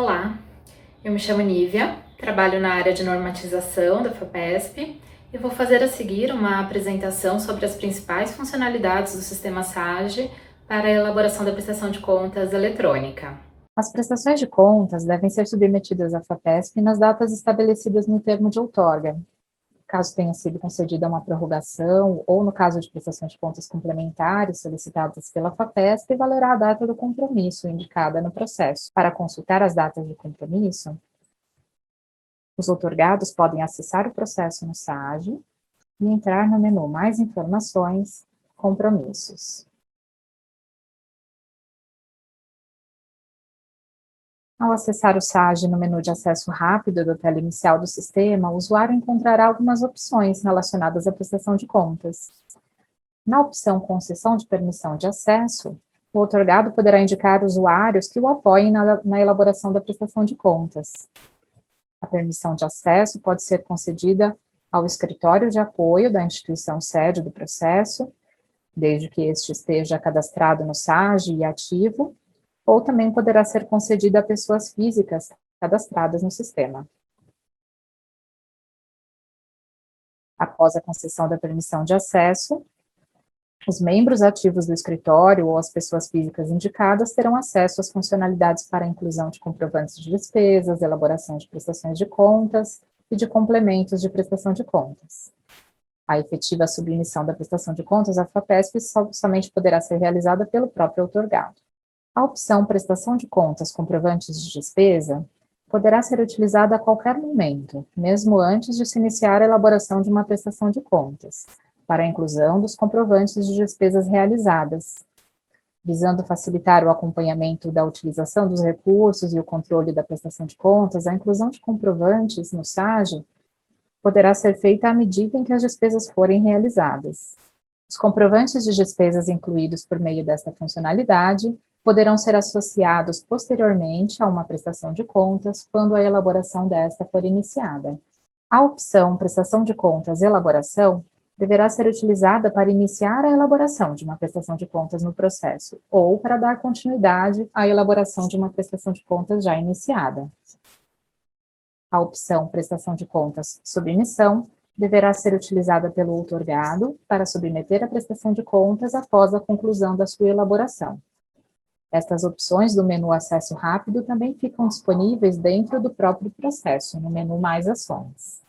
Olá, eu me chamo Nívia, trabalho na área de normatização da FAPESP e vou fazer a seguir uma apresentação sobre as principais funcionalidades do sistema SAGE para a elaboração da prestação de contas eletrônica. As prestações de contas devem ser submetidas à FAPESP nas datas estabelecidas no termo de outorga, caso tenha sido concedida uma prorrogação ou no caso de prestações de contas complementares solicitadas pela FAPESP, valerá a data do compromisso indicada no processo. Para consultar as datas de compromisso, os outorgados podem acessar o processo no SAGE e entrar no menu Mais Informações, Compromissos. Ao acessar o SAGE no menu de acesso rápido da tela inicial do sistema, o usuário encontrará algumas opções relacionadas à prestação de contas. Na opção Concessão de permissão de acesso, o outorgado poderá indicar usuários que o apoiem na elaboração da prestação de contas. A permissão de acesso pode ser concedida ao escritório de apoio da instituição sede do processo, desde que este esteja cadastrado no SAGE e ativo, ou também poderá ser concedida a pessoas físicas cadastradas no sistema. Após a concessão da permissão de acesso, os membros ativos do escritório ou as pessoas físicas indicadas terão acesso às funcionalidades para a inclusão de comprovantes de despesas, elaboração de prestações de contas e de complementos de prestação de contas. A efetiva submissão da prestação de contas à FAPESP somente poderá ser realizada pelo próprio outorgado. A opção Prestação de Contas Comprovantes de Despesa poderá ser utilizada a qualquer momento, mesmo antes de se iniciar a elaboração de uma prestação de contas, para a inclusão dos comprovantes de despesas realizadas. Visando facilitar o acompanhamento da utilização dos recursos e o controle da prestação de contas, a inclusão de comprovantes no SAGE poderá ser feita à medida em que as despesas forem realizadas. Os comprovantes de despesas incluídos por meio desta funcionalidade poderão ser associados posteriormente a uma prestação de contas quando a elaboração desta for iniciada. A opção Prestação de Contas Elaboração deverá ser utilizada para iniciar a elaboração de uma prestação de contas no processo ou para dar continuidade à elaboração de uma prestação de contas já iniciada. A opção Prestação de Contas Submissão deverá ser utilizada pelo outorgado para submeter a prestação de contas após a conclusão da sua elaboração. Estas opções do menu Acesso Rápido também ficam disponíveis dentro do próprio processo, no menu Mais Ações.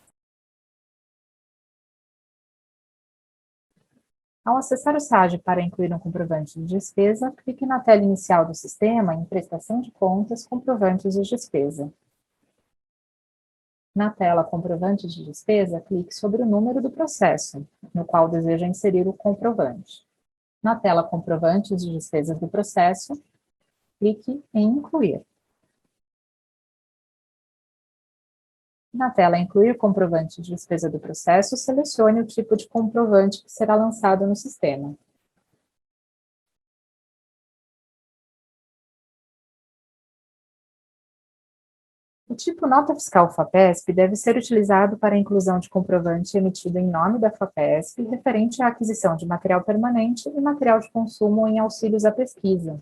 Ao acessar o SAGE para incluir um comprovante de despesa, clique na tela inicial do sistema em Prestação de Contas, Comprovantes de Despesa. Na tela Comprovantes de Despesa, clique sobre o número do processo, no qual deseja inserir o comprovante. Na tela Comprovantes de Despesas do processo, clique em Incluir. Na tela Incluir comprovante de despesa do processo, selecione o tipo de comprovante que será lançado no sistema. O tipo Nota Fiscal FAPESP deve ser utilizado para a inclusão de comprovante emitido em nome da FAPESP referente à aquisição de material permanente e material de consumo em auxílios à pesquisa.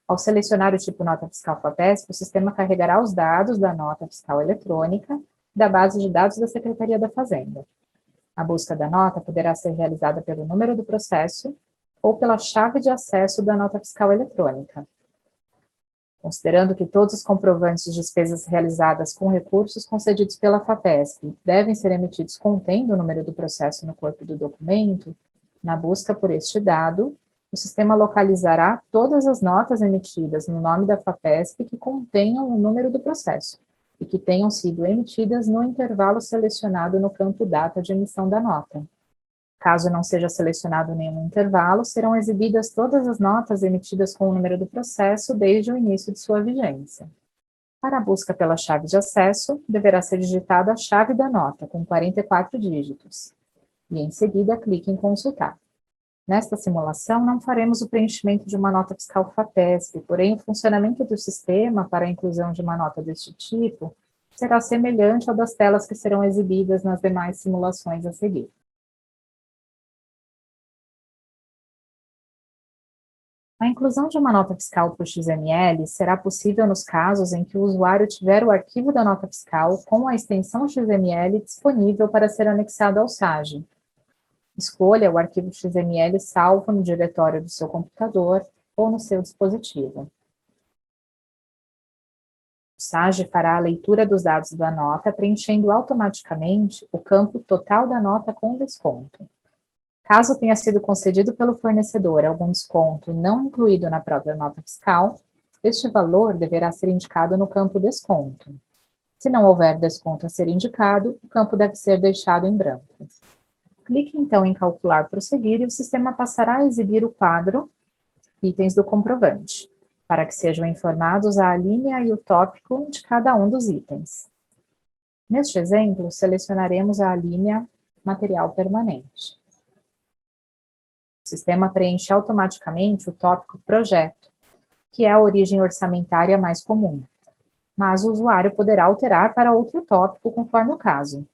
Ao selecionar o tipo Nota Fiscal FAPESP, o sistema carregará os dados da nota fiscal eletrônica da base de dados da Secretaria da Fazenda. A busca da nota poderá ser realizada pelo número do processo ou pela chave de acesso da nota fiscal eletrônica. Considerando que todos os comprovantes de despesas realizadas com recursos concedidos pela FAPESP devem ser emitidos contendo o número do processo no corpo do documento, na busca por este dado, o sistema localizará todas as notas emitidas no nome da FAPESP que contenham o número do processo e que tenham sido emitidas no intervalo selecionado no campo Data de emissão da nota. Caso não seja selecionado nenhum intervalo, serão exibidas todas as notas emitidas com o número do processo desde o início de sua vigência. Para a busca pela chave de acesso, deverá ser digitada a chave da nota, com 44 dígitos, e em seguida clique em Consultar. Nesta simulação, não faremos o preenchimento de uma nota fiscal FAPESP, porém o funcionamento do sistema para a inclusão de uma nota deste tipo será semelhante ao das telas que serão exibidas nas demais simulações a seguir. A inclusão de uma nota fiscal por XML será possível nos casos em que o usuário tiver o arquivo da nota fiscal com a extensão XML disponível para ser anexado ao SAGE. Escolha o arquivo XML salvo no diretório do seu computador ou no seu dispositivo. O SAGE fará a leitura dos dados da nota, preenchendo automaticamente o campo total da nota com desconto. Caso tenha sido concedido pelo fornecedor algum desconto não incluído na própria nota fiscal, este valor deverá ser indicado no campo desconto. Se não houver desconto a ser indicado, o campo deve ser deixado em branco. Clique então em calcular prosseguir e o sistema passará a exibir o quadro itens do comprovante, para que sejam informados a alínea e o tópico de cada um dos itens. Neste exemplo, selecionaremos a alínea material permanente. O sistema preenche automaticamente o tópico projeto, que é a origem orçamentária mais comum, mas o usuário poderá alterar para outro tópico conforme o caso.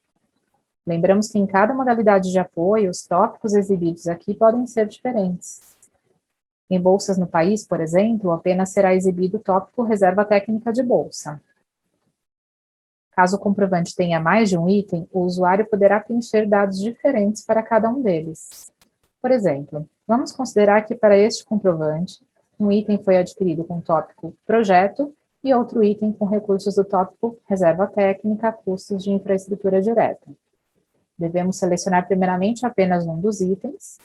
Lembramos que em cada modalidade de apoio, os tópicos exibidos aqui podem ser diferentes. Em bolsas no país, por exemplo, apenas será exibido o tópico reserva técnica de bolsa. Caso o comprovante tenha mais de um item, o usuário poderá preencher dados diferentes para cada um deles. Por exemplo, vamos considerar que para este comprovante, um item foi adquirido com o tópico projeto e outro item com recursos do tópico reserva técnica, custos de infraestrutura direta. Devemos selecionar primeiramente apenas um dos itens,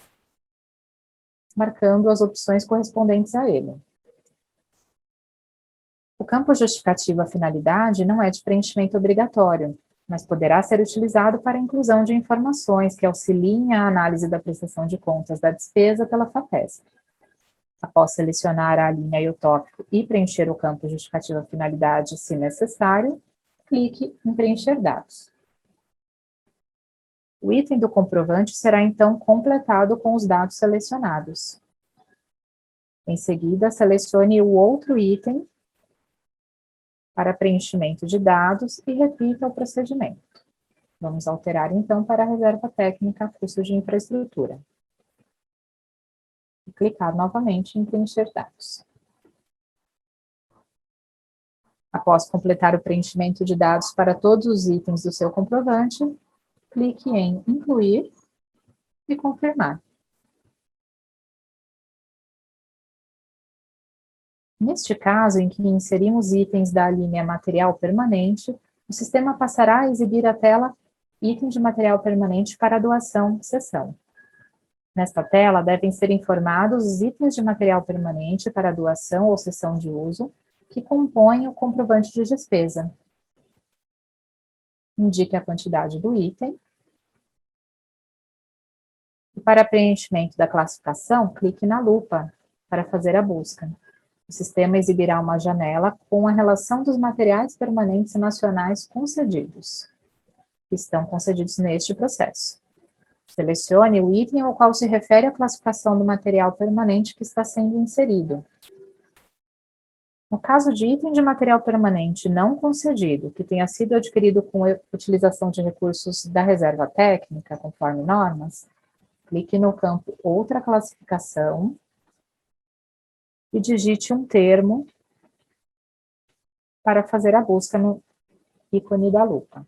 marcando as opções correspondentes a ele. O campo justificativa finalidade não é de preenchimento obrigatório, mas poderá ser utilizado para a inclusão de informações que auxiliem a análise da prestação de contas da despesa pela FAPESP. Após selecionar a linha e o tópico e preencher o campo justificativa finalidade, se necessário, clique em preencher dados. O item do comprovante será então completado com os dados selecionados. Em seguida, selecione o outro item para preenchimento de dados e repita o procedimento. Vamos alterar então para a reserva técnica custos de infraestrutura. E clicar novamente em preencher dados. Após completar o preenchimento de dados para todos os itens do seu comprovante, clique em incluir e confirmar. Neste caso, em que inserimos itens da linha material permanente, o sistema passará a exibir a tela item de material permanente para doação sessão. Nesta tela, devem ser informados os itens de material permanente para doação ou cessão de uso que compõem o comprovante de despesa. Indique a quantidade do item. E para preenchimento da classificação, clique na lupa para fazer a busca. O sistema exibirá uma janela com a relação dos materiais permanentes nacionais concedidos, que estão concedidos neste processo. Selecione o item ao qual se refere a classificação do material permanente que está sendo inserido. No caso de item de material permanente não concedido, que tenha sido adquirido com a utilização de recursos da reserva técnica, conforme normas, clique no campo Outra classificação e digite um termo para fazer a busca no ícone da lupa.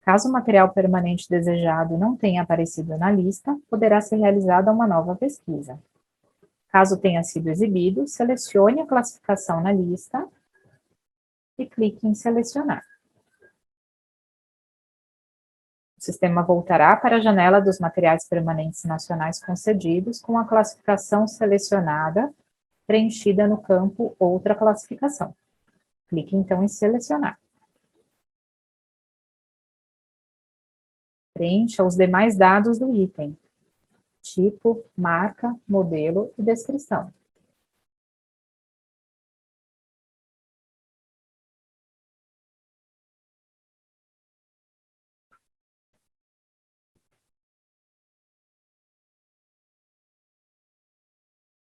Caso o material permanente desejado não tenha aparecido na lista, poderá ser realizada uma nova pesquisa. Caso tenha sido exibido, selecione a classificação na lista e clique em selecionar. O sistema voltará para a janela dos materiais permanentes nacionais concedidos com a classificação selecionada, preenchida no campo Outra classificação. Clique então em selecionar. Preencha os demais dados do item: tipo, marca, modelo e descrição.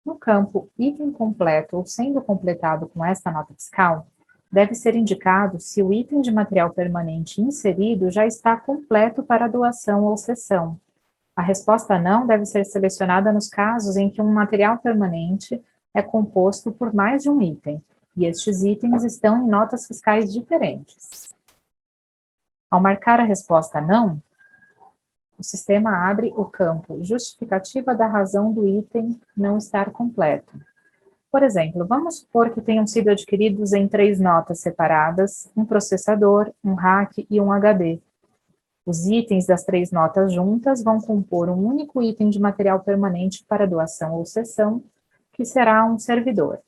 No campo item completo ou sendo completado com esta nota fiscal, deve ser indicado se o item de material permanente inserido já está completo para doação ou cessão, A resposta não deve ser selecionada nos casos em que um material permanente é composto por mais de um item, e estes itens estão em notas fiscais diferentes. Ao marcar a resposta não, o sistema abre o campo justificativa da razão do item não estar completo. Por exemplo, vamos supor que tenham sido adquiridos em 3 notas separadas, um processador, um rack e um HD. Os itens das 3 notas juntas vão compor um único item de material permanente para doação ou cessão, que será um servidor.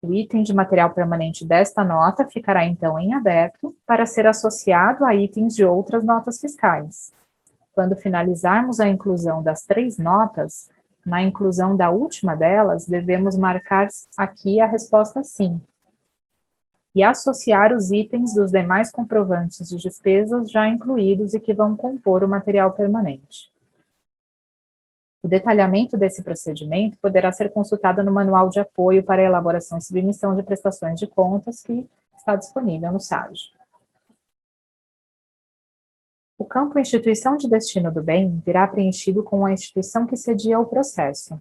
O item de material permanente desta nota ficará então em aberto para ser associado a itens de outras notas fiscais. Quando finalizarmos a inclusão das 3 notas, na inclusão da última delas, devemos marcar aqui a resposta sim, e associar os itens dos demais comprovantes de despesas já incluídos e que vão compor o material permanente. O detalhamento desse procedimento poderá ser consultado no Manual de Apoio para a Elaboração e Submissão de Prestações de Contas, que está disponível no SAGE. O campo Instituição de Destino do Bem virá preenchido com a instituição que cedia o processo.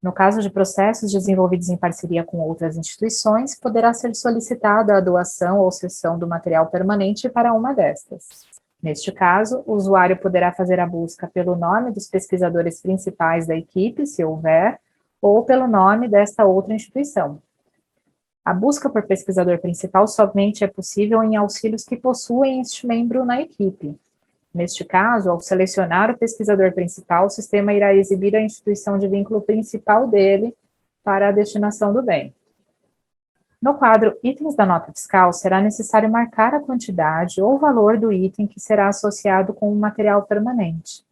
No caso de processos desenvolvidos em parceria com outras instituições, poderá ser solicitada a doação ou cessão do material permanente para uma destas. Neste caso, o usuário poderá fazer a busca pelo nome dos pesquisadores principais da equipe, se houver, ou pelo nome desta outra instituição. A busca por pesquisador principal somente é possível em auxílios que possuem este membro na equipe. Neste caso, ao selecionar o pesquisador principal, o sistema irá exibir a instituição de vínculo principal dele para a destinação do bem. No quadro Itens da nota fiscal, será necessário marcar a quantidade ou valor do item que será associado com o material permanente.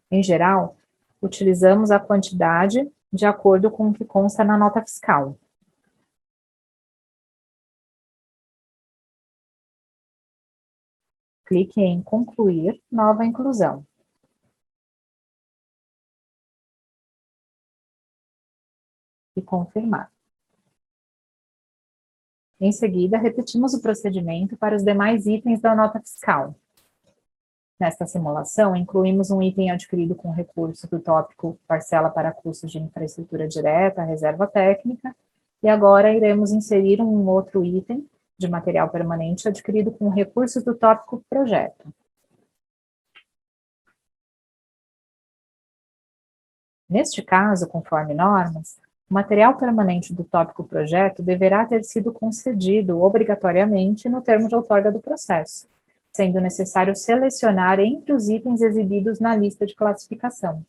Em geral, utilizamos a quantidade de acordo com o que consta na nota fiscal. Clique em Concluir nova inclusão. E confirmar. Em seguida, repetimos o procedimento para os demais itens da nota fiscal. Nesta simulação, incluímos um item adquirido com recurso do tópico Parcela para custos de infraestrutura direta, reserva técnica, e agora iremos inserir um outro item de material permanente adquirido com recursos do tópico Projeto. Neste caso, conforme normas, o material permanente do tópico Projeto deverá ter sido concedido obrigatoriamente no termo de outorga do processo, sendo necessário selecionar entre os itens exibidos na lista de classificação.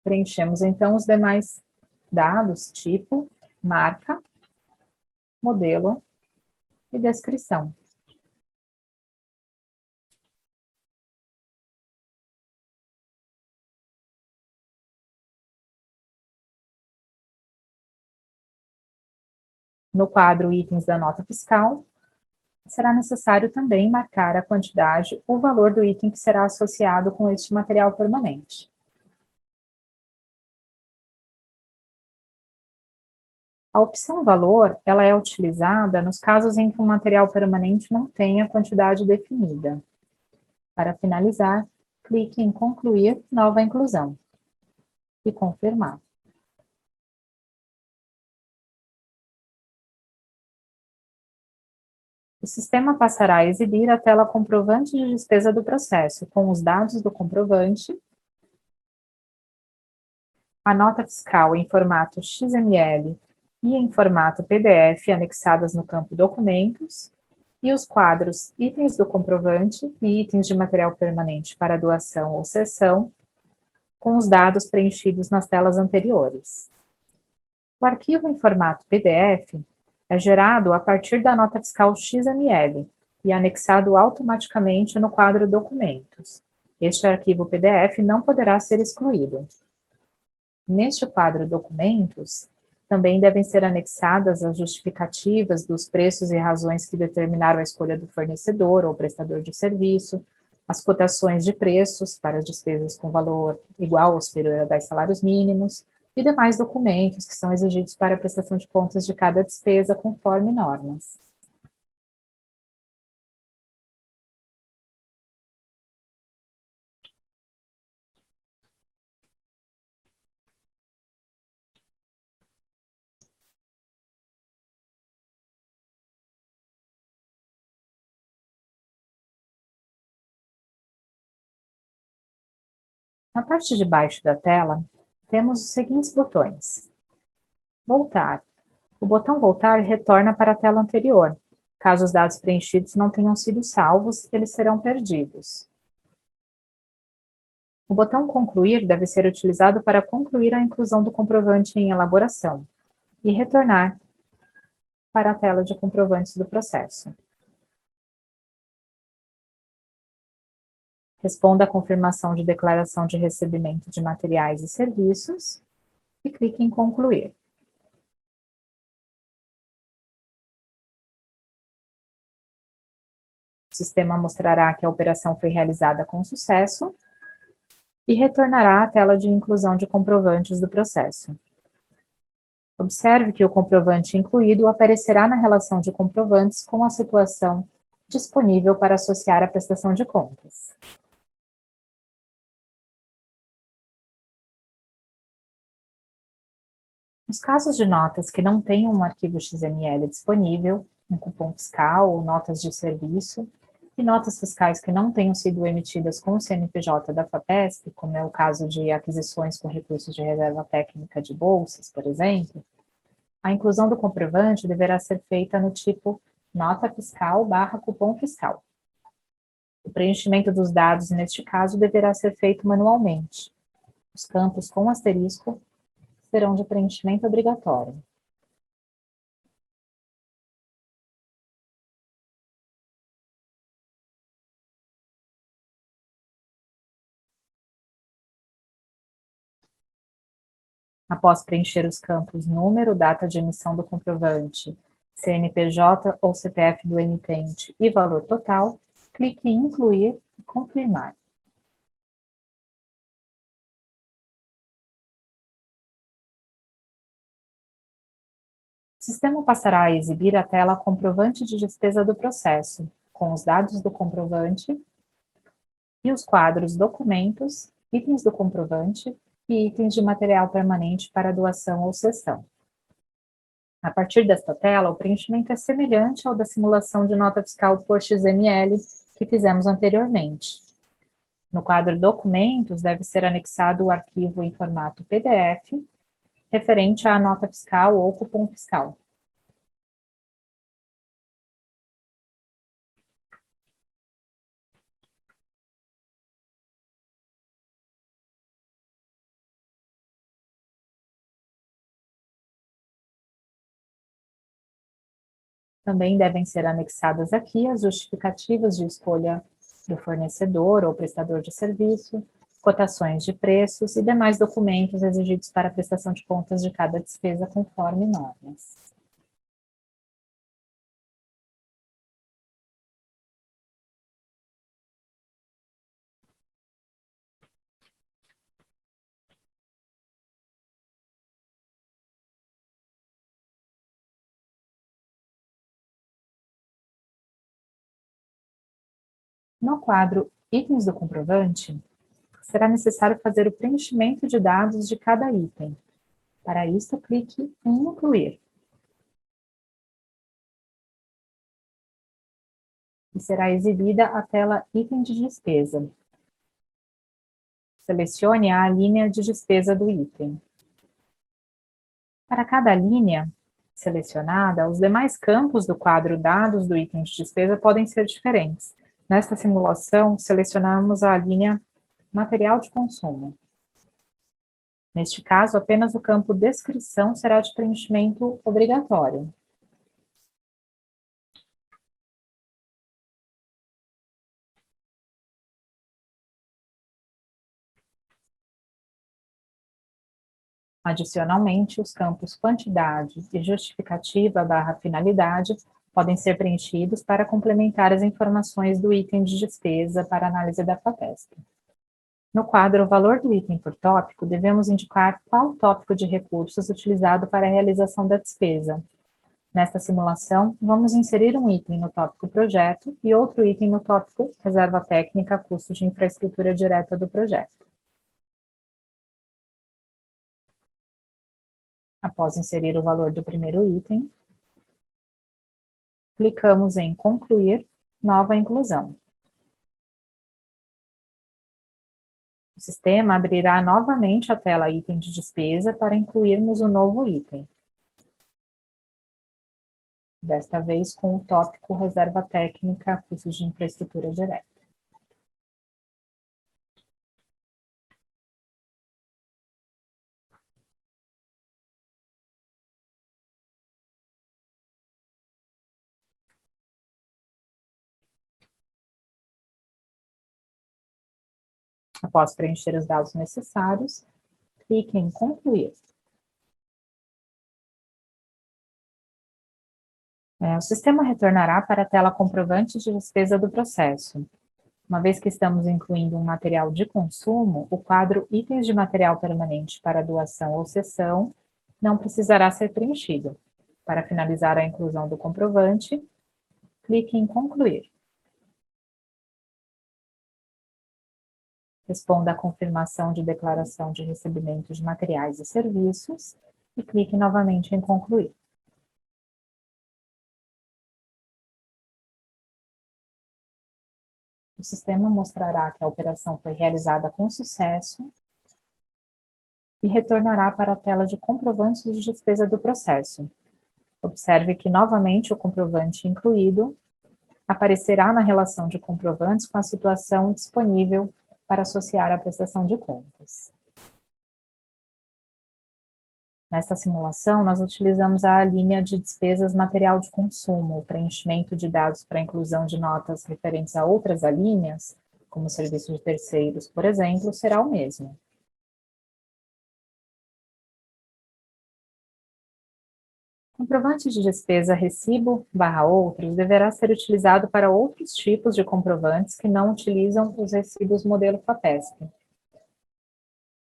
Preenchemos, então, os demais dados, tipo, marca, modelo e descrição. No quadro Itens da nota fiscal, será necessário também marcar a quantidade ou valor do item que será associado com este material permanente. A opção valor, ela é utilizada nos casos em que um material permanente não tenha quantidade definida. Para finalizar, clique em Concluir nova inclusão e confirmar. O sistema passará a exibir a tela comprovante de despesa do processo, com os dados do comprovante, a nota fiscal em formato XML e em formato PDF anexadas no campo Documentos, e os quadros Itens do comprovante e Itens de material permanente para doação ou cessão, com os dados preenchidos nas telas anteriores. O arquivo em formato PDF é gerado a partir da nota fiscal XML e anexado automaticamente no quadro Documentos. Este arquivo PDF não poderá ser excluído. Neste quadro Documentos, também devem ser anexadas as justificativas dos preços e razões que determinaram a escolha do fornecedor ou prestador de serviço, as cotações de preços para as despesas com valor igual ou superior a 10 salários mínimos, e demais documentos que são exigidos para a prestação de contas de cada despesa conforme normas. Na parte de baixo da tela, temos os seguintes botões. Voltar. O botão Voltar retorna para a tela anterior. Caso os dados preenchidos não tenham sido salvos, eles serão perdidos. O botão Concluir deve ser utilizado para concluir a inclusão do comprovante em elaboração e retornar para a tela de comprovantes do processo. Responda à confirmação de declaração de recebimento de materiais e serviços e clique em Concluir. O sistema mostrará que a operação foi realizada com sucesso e retornará à tela de inclusão de comprovantes do processo. Observe que o comprovante incluído aparecerá na relação de comprovantes com a situação disponível para associar à prestação de contas. Nos casos de notas que não tenham um arquivo XML disponível, um cupom fiscal ou notas de serviço, e notas fiscais que não tenham sido emitidas com o CNPJ da FAPESP, como é o caso de aquisições com recursos de reserva técnica de bolsas, por exemplo, a inclusão do comprovante deverá ser feita no tipo nota fiscal/cupom fiscal. O preenchimento dos dados, neste caso, deverá ser feito manualmente. Os campos com asterisco serão de preenchimento obrigatório. Após preencher os campos número, data de emissão do comprovante, CNPJ ou CPF do emitente e valor total, clique em Incluir e Confirmar. O sistema passará a exibir a tela Comprovante de despesa do processo, com os dados do comprovante e os quadros Documentos, Itens do comprovante e itens de material permanente para doação ou cessão. A partir desta tela, o preenchimento é semelhante ao da simulação de nota fiscal por XML que fizemos anteriormente. No quadro Documentos, deve ser anexado o arquivo em formato PDF, referente à nota fiscal ou cupom fiscal. Também devem ser anexadas aqui as justificativas de escolha do fornecedor ou prestador de serviço, cotações de preços e demais documentos exigidos para a prestação de contas de cada despesa conforme normas. No quadro Itens do comprovante, será necessário fazer o preenchimento de dados de cada item. Para isso, clique em Incluir. E será exibida a tela Item de despesa. Selecione a linha de despesa do item. Para cada linha selecionada, os demais campos do quadro Dados do item de despesa podem ser diferentes. Nesta simulação, selecionamos a linha Material de consumo. Neste caso, apenas o campo Descrição será de preenchimento obrigatório. Adicionalmente, os campos Quantidade e Justificativa/Finalidade podem ser preenchidos para complementar as informações do item de despesa para análise da FAPESP. No quadro Valor do item por tópico, devemos indicar qual tópico de recursos utilizado para a realização da despesa. Nesta simulação, vamos inserir um item no tópico Projeto e outro item no tópico Reserva Técnica, Custo de Infraestrutura Direta do projeto. Após inserir o valor do primeiro item, clicamos em Concluir, Nova Inclusão. O sistema abrirá novamente a tela item de despesa para incluirmos o novo item. Desta vez com o tópico reserva técnica, custos de infraestrutura direta. Após preencher os dados necessários, clique em concluir. O sistema retornará para a tela comprovante de despesa do processo. Uma vez que estamos incluindo um material de consumo, o quadro itens de material permanente para doação ou cessão não precisará ser preenchido. Para finalizar a inclusão do comprovante, clique em concluir. Responda à confirmação de declaração de recebimento de materiais e serviços e clique novamente em concluir. O sistema mostrará que a operação foi realizada com sucesso e retornará para a tela de comprovantes de despesa do processo. Observe que novamente o comprovante incluído aparecerá na relação de comprovantes com a situação disponível para associar à prestação de contas. Nesta simulação, nós utilizamos a linha de despesas material de consumo. O preenchimento de dados para inclusão de notas referentes a outras alíneas, como serviços de terceiros, por exemplo, será o mesmo. Comprovante de despesa recibo/outros deverá ser utilizado para outros tipos de comprovantes que não utilizam os recibos modelo FAPESP.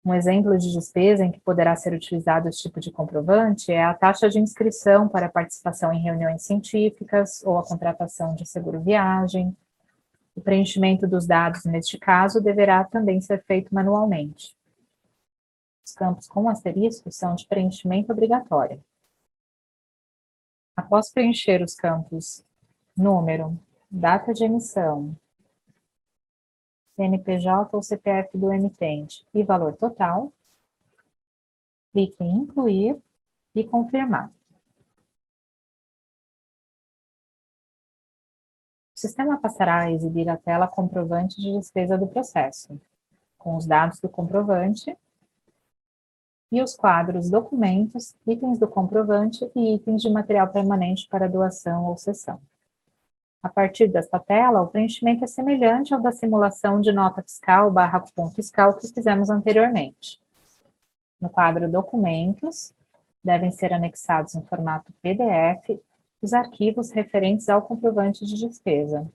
Um exemplo de despesa em que poderá ser utilizado esse tipo de comprovante é a taxa de inscrição para participação em reuniões científicas ou a contratação de seguro-viagem. O preenchimento dos dados, neste caso, deverá também ser feito manualmente. Os campos com asterisco são de preenchimento obrigatório. Após preencher os campos número, data de emissão, CNPJ ou CPF do emitente e valor total, clique em incluir e confirmar. O sistema passará a exibir a tela comprovante de despesa do processo, com os dados do comprovante e os quadros documentos, itens do comprovante e itens de material permanente para doação ou cessão. A partir desta tela, o preenchimento é semelhante ao da simulação de nota fiscal/cupom fiscal que fizemos anteriormente. No quadro Documentos, devem ser anexados em formato PDF os arquivos referentes ao comprovante de despesa.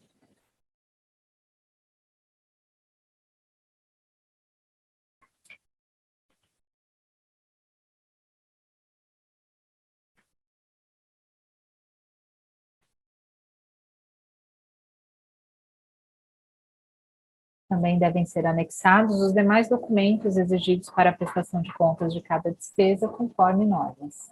Também devem ser anexados os demais documentos exigidos para a prestação de contas de cada despesa, conforme normas.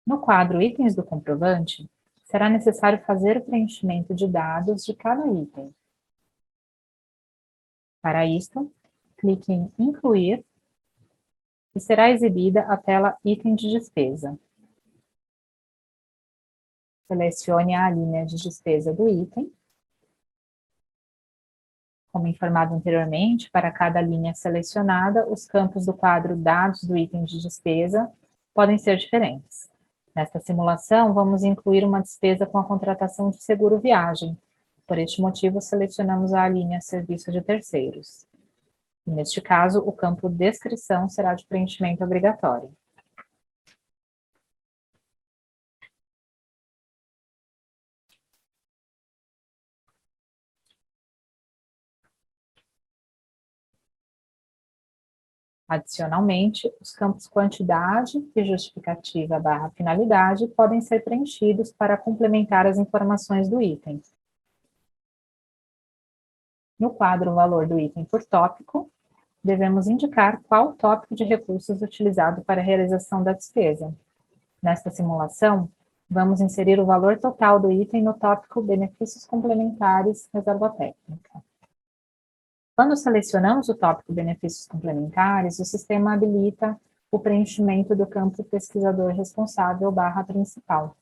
No quadro Itens do comprovante, será necessário fazer o preenchimento de dados de cada item. Para isto, clique em Incluir e será exibida a tela Item de despesa. Selecione a linha de despesa do item. Como informado anteriormente, para cada linha selecionada, os campos do quadro Dados do item de despesa podem ser diferentes. Nesta simulação, vamos incluir uma despesa com a contratação de seguro-viagem. Por este motivo, selecionamos a linha Serviço de terceiros. E, neste caso, o campo Descrição será de preenchimento obrigatório. Adicionalmente, os campos quantidade e justificativa/finalidade podem ser preenchidos para complementar as informações do item. No quadro Valor do item por tópico, devemos indicar qual tópico de recursos utilizado para a realização da despesa. Nesta simulação, vamos inserir o valor total do item no tópico Benefícios Complementares, Reserva Técnica. Quando selecionamos o tópico Benefícios Complementares, o sistema habilita o preenchimento do campo Pesquisador Responsável / Principal.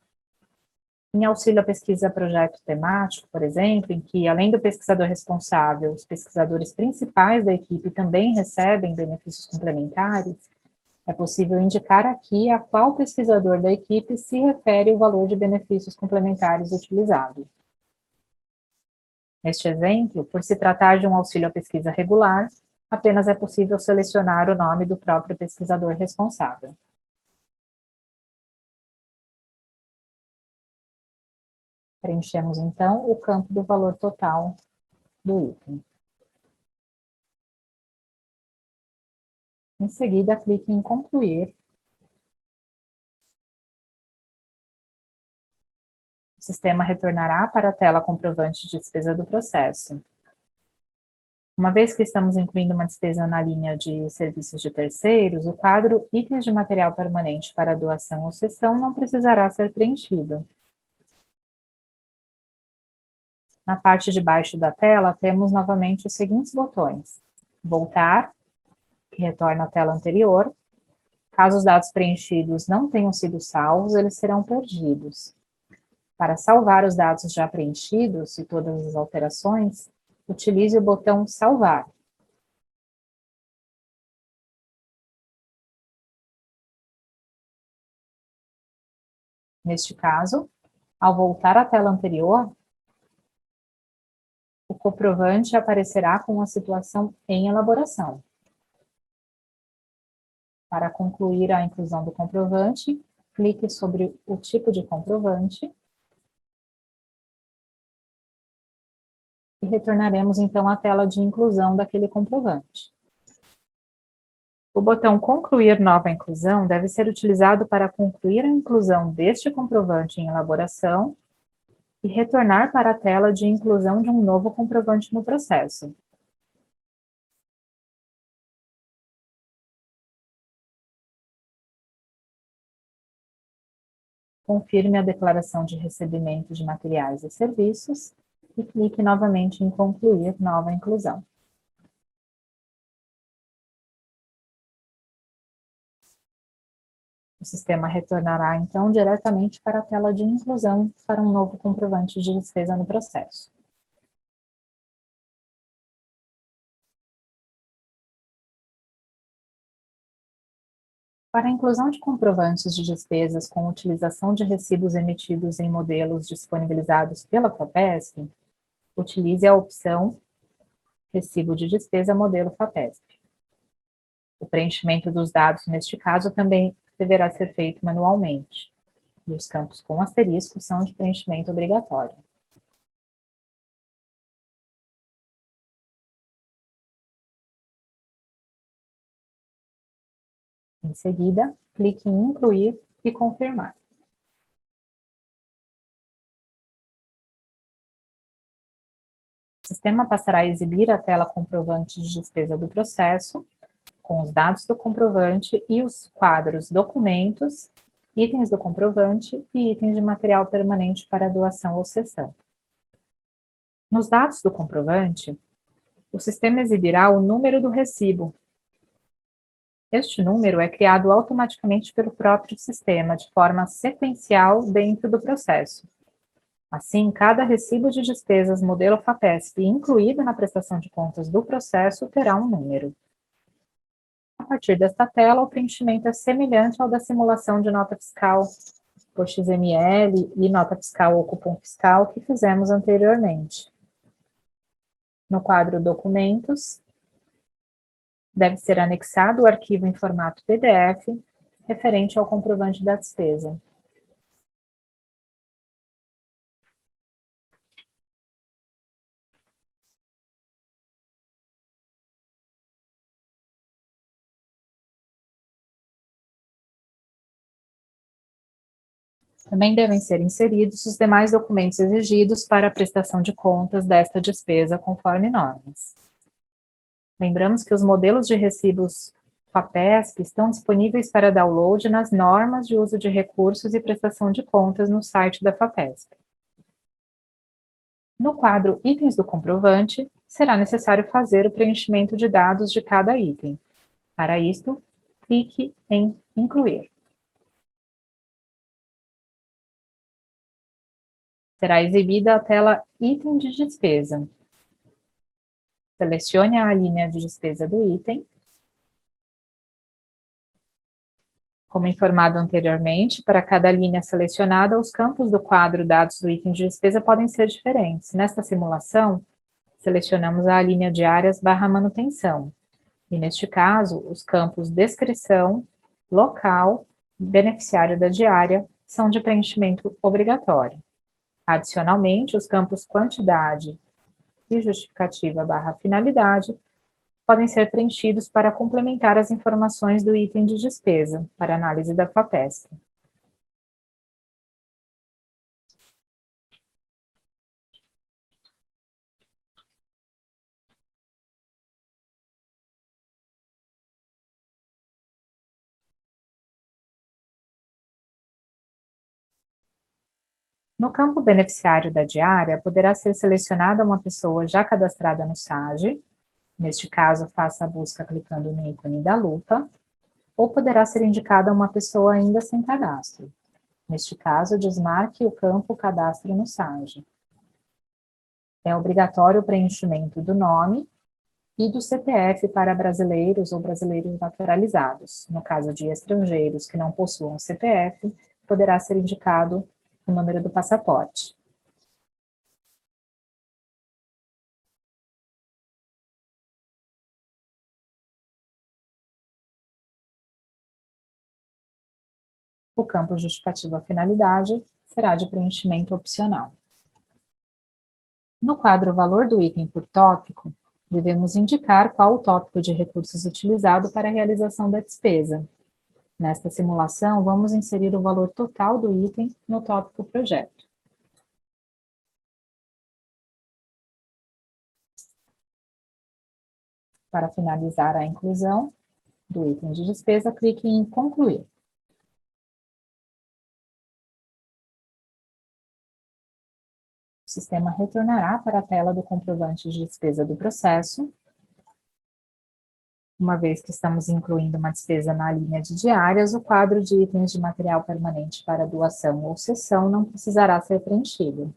Em auxílio à pesquisa projeto temático, por exemplo, em que, além do pesquisador responsável, os pesquisadores principais da equipe também recebem benefícios complementares, é possível indicar aqui a qual pesquisador da equipe se refere o valor de benefícios complementares utilizado. Neste exemplo, por se tratar de um auxílio à pesquisa regular, apenas é possível selecionar o nome do próprio pesquisador responsável. Preenchemos, então, o campo do valor total do item. Em seguida, clique em Concluir. O sistema retornará para a tela comprovante de despesa do processo. Uma vez que estamos incluindo uma despesa na linha de serviços de terceiros, o quadro Itens de material permanente para doação ou cessão não precisará ser preenchido. Na parte de baixo da tela, temos novamente os seguintes botões: Voltar, que retorna à tela anterior. Caso os dados preenchidos não tenham sido salvos, eles serão perdidos. Para salvar os dados já preenchidos e todas as alterações, utilize o botão Salvar. Neste caso, ao voltar à tela anterior, o comprovante aparecerá com a situação em elaboração. Para concluir a inclusão do comprovante, clique sobre o tipo de comprovante e retornaremos então à tela de inclusão daquele comprovante. O botão Concluir nova inclusão deve ser utilizado para concluir a inclusão deste comprovante em elaboração e retornar para a tela de inclusão de um novo comprovante no processo. Confirme a declaração de recebimento de materiais e serviços e clique novamente em Concluir nova inclusão. O sistema retornará, então, diretamente para a tela de inclusão para um novo comprovante de despesa no processo. Para a inclusão de comprovantes de despesas com utilização de recibos emitidos em modelos disponibilizados pela FAPESP, utilize a opção Recibo de Despesa Modelo FAPESP. O preenchimento dos dados, neste caso, também deverá ser feito manualmente, e os campos com asterisco são de preenchimento obrigatório. Em seguida, clique em Incluir e Confirmar. O sistema passará a exibir a tela comprovante de despesa do processo, com os dados do comprovante e os quadros Documentos, Itens do comprovante e itens de material permanente para doação ou cessão. Nos dados do comprovante, o sistema exibirá o número do recibo. Este número é criado automaticamente pelo próprio sistema, de forma sequencial dentro do processo. Assim, cada recibo de despesas modelo FAPESP incluído na prestação de contas do processo terá um número. A partir desta tela, o preenchimento é semelhante ao da simulação de nota fiscal por XML e nota fiscal ou cupom fiscal que fizemos anteriormente. No quadro Documentos, deve ser anexado o arquivo em formato PDF referente ao comprovante da despesa. Também devem ser inseridos os demais documentos exigidos para a prestação de contas desta despesa conforme normas. Lembramos que os modelos de recibos FAPESP estão disponíveis para download nas normas de uso de recursos e prestação de contas no site da FAPESP. No quadro Itens do comprovante, será necessário fazer o preenchimento de dados de cada item. Para isto, clique em Incluir. Será exibida a tela Item de despesa. Selecione a linha de despesa do item. Como informado anteriormente, para cada linha selecionada, os campos do quadro Dados do item de despesa podem ser diferentes. Nesta simulação, selecionamos a linha Diárias / Manutenção. E neste caso, os campos Descrição, Local e Beneficiário da diária são de preenchimento obrigatório. Adicionalmente, os campos Quantidade e Justificativa / Finalidade podem ser preenchidos para complementar as informações do item de despesa, para análise da FAPESP. No campo Beneficiário da diária, poderá ser selecionada uma pessoa já cadastrada no SAGE, neste caso, faça a busca clicando no ícone da lupa, ou poderá ser indicada uma pessoa ainda sem cadastro. Neste caso, desmarque o campo Cadastro no SAGE. É obrigatório o preenchimento do nome e do CPF para brasileiros ou brasileiros naturalizados. No caso de estrangeiros que não possuam CPF, poderá ser indicado o número do passaporte. O campo Justificativa Finalidade será de preenchimento opcional. No quadro Valor do item por tópico, devemos indicar qual o tópico de recursos utilizado para a realização da despesa. Nesta simulação, vamos inserir o valor total do item no tópico Projeto. Para finalizar a inclusão do item de despesa, clique em Concluir. O sistema retornará para a tela do comprovante de despesa do processo. Uma vez que estamos incluindo uma despesa na linha de diárias, o quadro de itens de material permanente para doação ou cessão não precisará ser preenchido.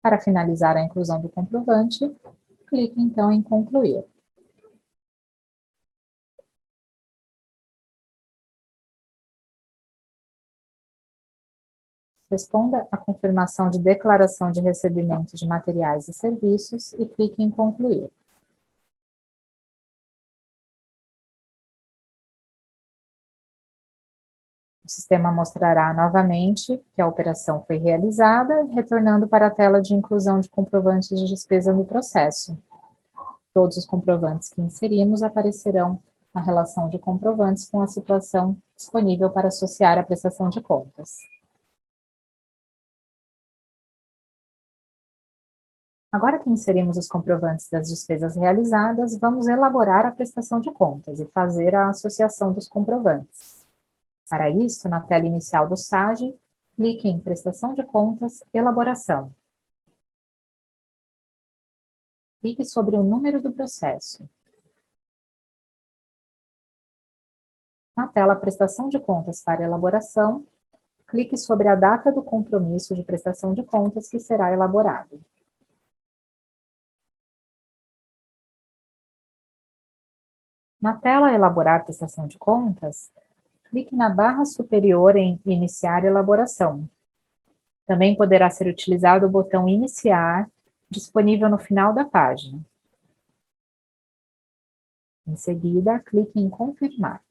Para finalizar a inclusão do comprovante, clique então em Concluir. Responda à confirmação de declaração de recebimento de materiais e serviços e clique em Concluir. O sistema mostrará novamente que a operação foi realizada, retornando para a tela de inclusão de comprovantes de despesa no processo. Todos os comprovantes que inserimos aparecerão na relação de comprovantes com a situação disponível para associar à prestação de contas. Agora que inserimos os comprovantes das despesas realizadas, vamos elaborar a prestação de contas e fazer a associação dos comprovantes. Para isso, na tela inicial do SAGE, clique em Prestação de Contas, Elaboração. Clique sobre o número do processo. Na tela Prestação de Contas para Elaboração, clique sobre a data do compromisso de prestação de contas que será elaborado. Na tela Elaborar prestação de contas, clique na barra superior em Iniciar elaboração. Também poderá ser utilizado o botão Iniciar, disponível no final da página. Em seguida, clique em Confirmar.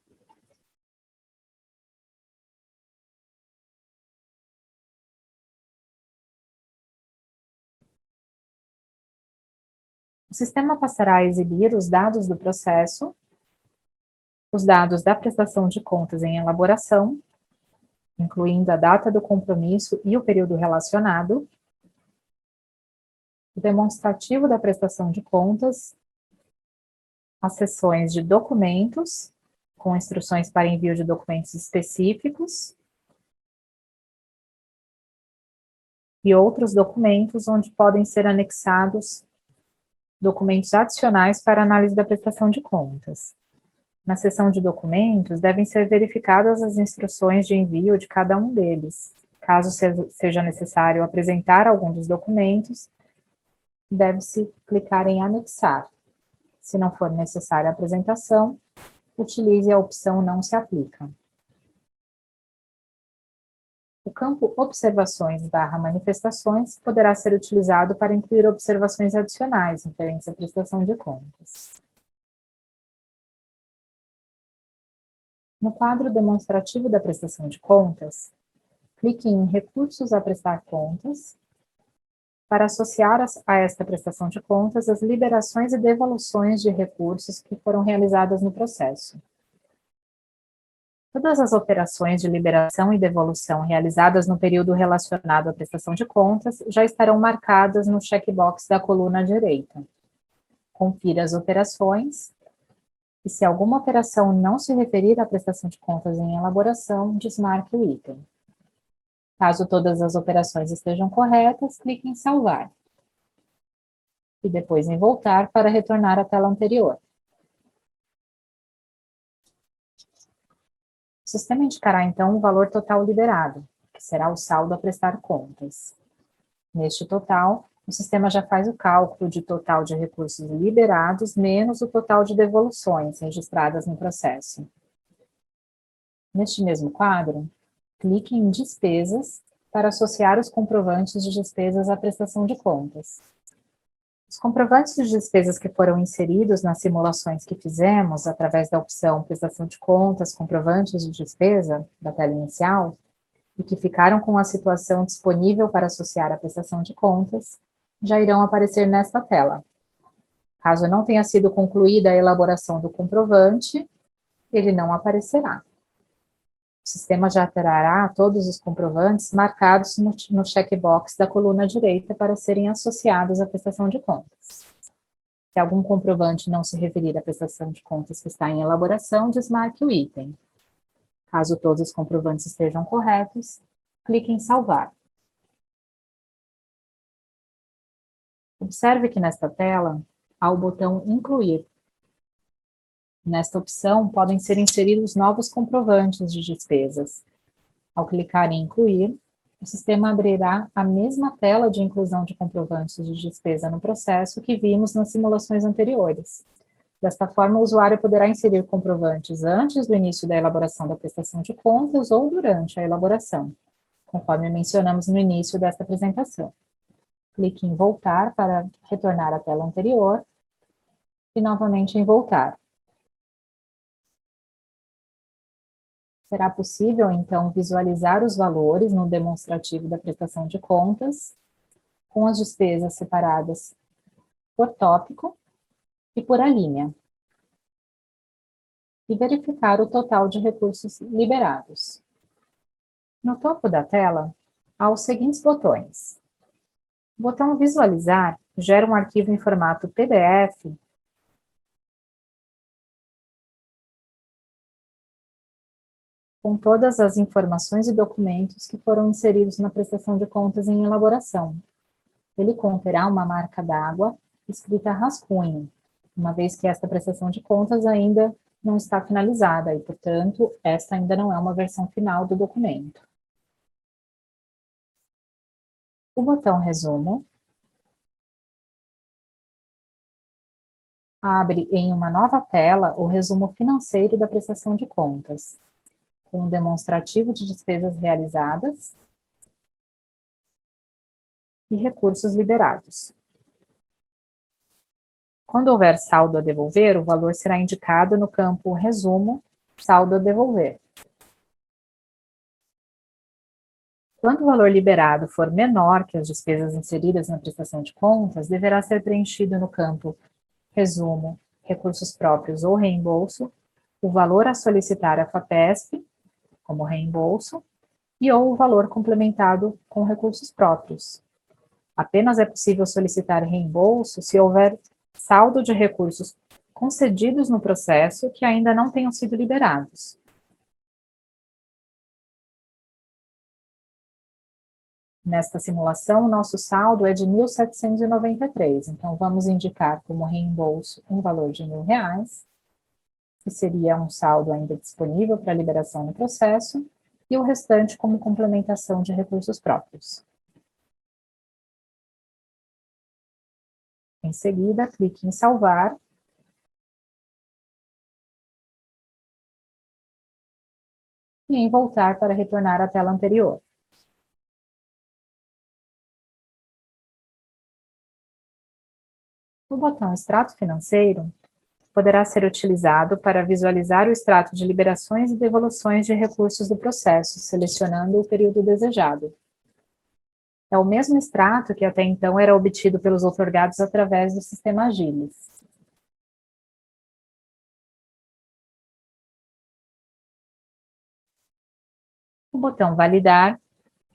O sistema passará a exibir os dados do processo, os dados da prestação de contas em elaboração, incluindo a data do compromisso e o período relacionado, o demonstrativo da prestação de contas as seções de documentos, com instruções para envio de documentos específicos, e outros documentos onde podem ser anexados documentos adicionais para análise da prestação de contas. Na seção de documentos, devem ser verificadas as instruções de envio de cada um deles. Caso seja necessário apresentar algum dos documentos, deve-se clicar em anexar. Se não for necessária a apresentação, utilize a opção não se aplica. O campo observações/manifestações poderá ser utilizado para incluir observações adicionais referentes à prestação de contas. No quadro demonstrativo da prestação de contas, clique em Recursos a prestar contas para associar a esta prestação de contas as liberações e devoluções de recursos que foram realizadas no processo. Todas as operações de liberação e devolução realizadas no período relacionado à prestação de contas já estarão marcadas no checkbox da coluna direita. Confira as operações e, se alguma operação não se referir à prestação de contas em elaboração, desmarque o item. Caso todas as operações estejam corretas, clique em salvar. E depois em voltar para retornar à tela anterior. O sistema indicará então o valor total liberado, que será o saldo a prestar contas. Neste total, o sistema já faz o cálculo de total de recursos liberados menos o total de devoluções registradas no processo. Neste mesmo quadro, clique em Despesas para associar os comprovantes de despesas à prestação de contas. Os comprovantes de despesas que foram inseridos nas simulações que fizemos através da opção Prestação de Contas, Comprovantes de Despesa, da tela inicial, e que ficaram com a situação disponível para associar à prestação de contas, já irão aparecer nesta tela. Caso não tenha sido concluída a elaboração do comprovante, ele não aparecerá. O sistema já terá todos os comprovantes marcados no checkbox da coluna direita para serem associados à prestação de contas. Se algum comprovante não se referir à prestação de contas que está em elaboração, desmarque o item. Caso todos os comprovantes estejam corretos, clique em salvar. Observe que nesta tela há o botão Incluir. Nesta opção, podem ser inseridos novos comprovantes de despesas. Ao clicar em Incluir, o sistema abrirá a mesma tela de inclusão de comprovantes de despesa no processo que vimos nas simulações anteriores. Desta forma, o usuário poderá inserir comprovantes antes do início da elaboração da prestação de contas ou durante a elaboração, conforme mencionamos no início desta apresentação. Clique em Voltar para retornar à tela anterior e novamente em Voltar. Será possível, então, visualizar os valores no demonstrativo da prestação de contas, com as despesas separadas por tópico e por alínea, e verificar o total de recursos liberados. No topo da tela, há os seguintes botões. O botão Visualizar gera um arquivo em formato PDF com todas as informações e documentos que foram inseridos na prestação de contas em elaboração. Ele conterá uma marca d'água escrita rascunho, uma vez que esta prestação de contas ainda não está finalizada e, portanto, esta ainda não é uma versão final do documento. O botão Resumo abre em uma nova tela o resumo financeiro da prestação de contas, com um demonstrativo de despesas realizadas e recursos liberados. Quando houver saldo a devolver, o valor será indicado no campo Resumo, saldo a devolver. Quando o valor liberado for menor que as despesas inseridas na prestação de contas, deverá ser preenchido no campo Resumo, recursos próprios ou reembolso, o valor a solicitar à FAPESP, como reembolso, e ou o valor complementado com recursos próprios. Apenas é possível solicitar reembolso se houver saldo de recursos concedidos no processo que ainda não tenham sido liberados. Nesta simulação, o nosso saldo é de 1.793, então vamos indicar como reembolso um valor de R$ 1.000, que seria um saldo ainda disponível para liberação no processo, e o restante como complementação de recursos próprios. Em seguida, clique em salvar e em voltar para retornar à tela anterior. O botão Extrato Financeiro poderá ser utilizado para visualizar o extrato de liberações e devoluções de recursos do processo, selecionando o período desejado. É o mesmo extrato que até então era obtido pelos outorgados através do sistema Agilis. O botão Validar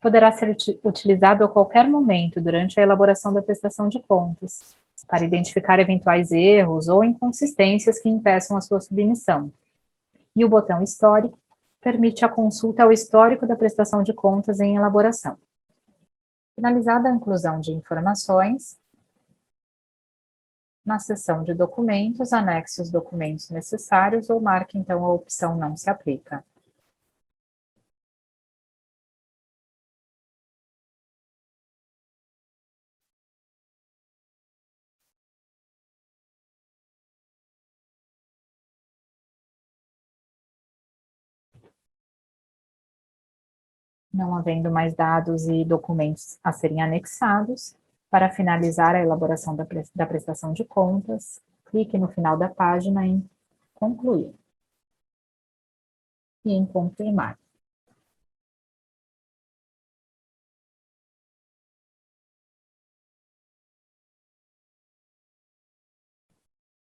poderá ser utilizado a qualquer momento durante a elaboração da prestação de contas, para identificar eventuais erros ou inconsistências que impeçam a sua submissão. E o botão Histórico permite a consulta ao histórico da prestação de contas em elaboração. Finalizada a inclusão de informações, na seção de documentos, anexe os documentos necessários ou marque então a opção Não se aplica. Não havendo mais dados e documentos a serem anexados, para finalizar a elaboração da prestação de contas, clique no final da página em Concluir e em Confirmar.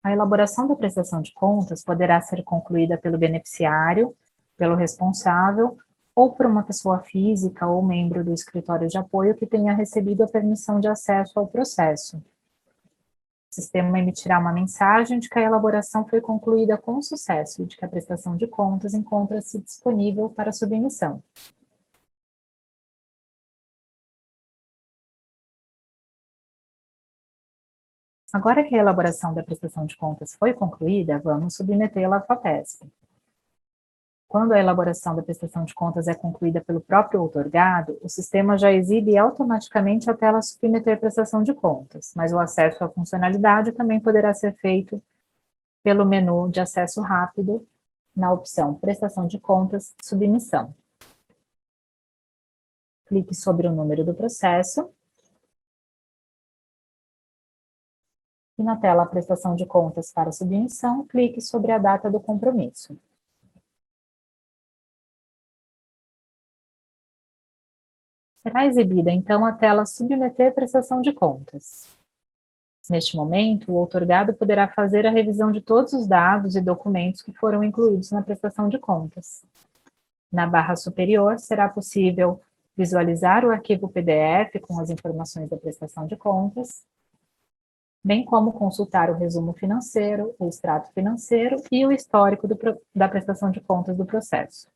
A elaboração da prestação de contas poderá ser concluída pelo beneficiário, pelo responsável, ou por uma pessoa física ou membro do escritório de apoio que tenha recebido a permissão de acesso ao processo. O sistema emitirá uma mensagem de que a elaboração foi concluída com sucesso e de que a prestação de contas encontra-se disponível para submissão. Agora que a elaboração da prestação de contas foi concluída, vamos submetê-la à FAPESP. Quando a elaboração da prestação de contas é concluída pelo próprio outorgado, o sistema já exibe automaticamente a tela Submeter prestação de contas, mas o acesso à funcionalidade também poderá ser feito pelo menu de acesso rápido, na opção Prestação de Contas, Submissão. Clique sobre o número do processo e na tela Prestação de Contas para submissão, clique sobre a data do compromisso. Será exibida, então, a tela Submeter prestação de contas. Neste momento, o outorgado poderá fazer a revisão de todos os dados e documentos que foram incluídos na prestação de contas. Na barra superior, será possível visualizar o arquivo PDF com as informações da prestação de contas, bem como consultar o resumo financeiro, o extrato financeiro e o histórico da prestação de contas do processo.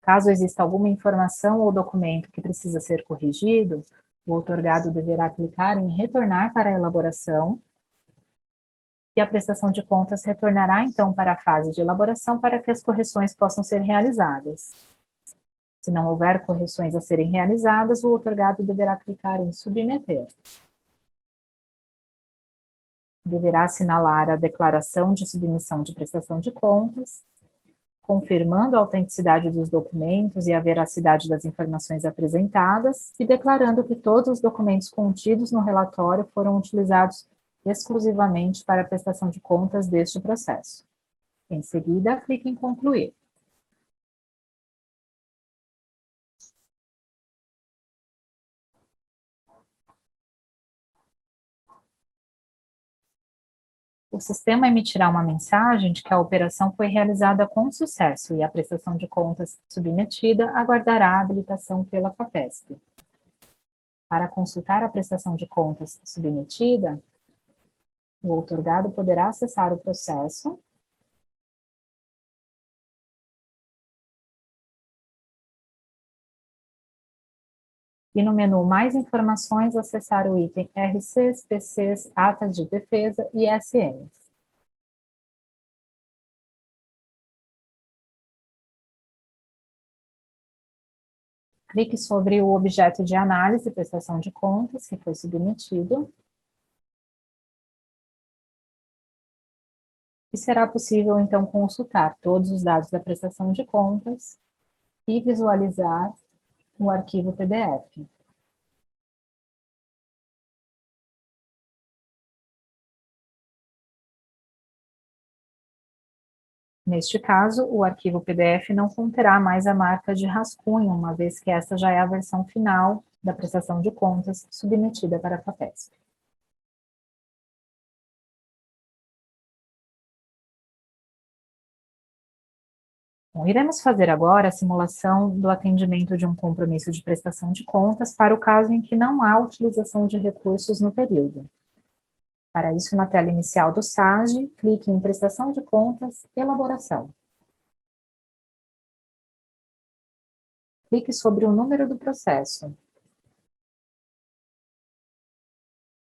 Caso exista alguma informação ou documento que precisa ser corrigido, o outorgado deverá clicar em Retornar para a elaboração e a prestação de contas retornará então para a fase de elaboração para que as correções possam ser realizadas. Se não houver correções a serem realizadas, o outorgado deverá clicar em Submeter. Deverá assinalar a declaração de submissão de prestação de contas, confirmando a autenticidade dos documentos e a veracidade das informações apresentadas e declarando que todos os documentos contidos no relatório foram utilizados exclusivamente para a prestação de contas deste processo. Em seguida, clique em Concluir. O sistema emitirá uma mensagem de que a operação foi realizada com sucesso e a prestação de contas submetida aguardará a habilitação pela FAPESP. Para consultar a prestação de contas submetida, O outorgado poderá acessar o processo e no menu Mais Informações acessar o item RCs, PCs, Atas de Defesa e SNs. Clique sobre o objeto de análise e prestação de contas que foi submetido. E será possível, então, consultar todos os dados da prestação de contas e visualizar o arquivo PDF. Neste caso, o arquivo PDF não conterá mais a marca de rascunho, uma vez que essa já é a versão final da prestação de contas submetida para a FAPESP. Bom, iremos fazer agora a simulação do atendimento de um compromisso de prestação de contas para o caso em que não há utilização de recursos no período. Para isso, na tela inicial do SAGE, clique em Prestação de Contas, Elaboração. Clique sobre o número do processo.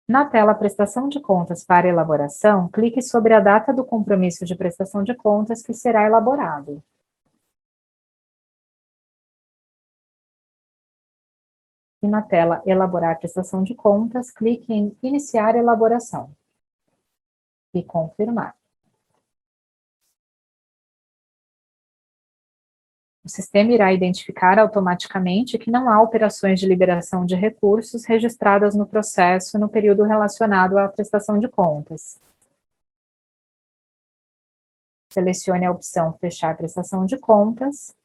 Na tela Prestação de Contas para Elaboração, clique sobre a data do compromisso de prestação de contas que será elaborado. E na tela Elaborar prestação de contas, clique em Iniciar elaboração e confirmar. O sistema irá identificar automaticamente que não há operações de liberação de recursos registradas no processo no período relacionado à prestação de contas. Selecione a opção Fechar prestação de contas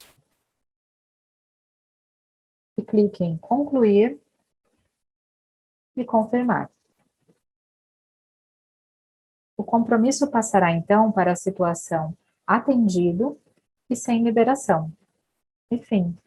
e clique em Concluir e Confirmar. O compromisso passará então para a situação atendido e sem liberação. E fim.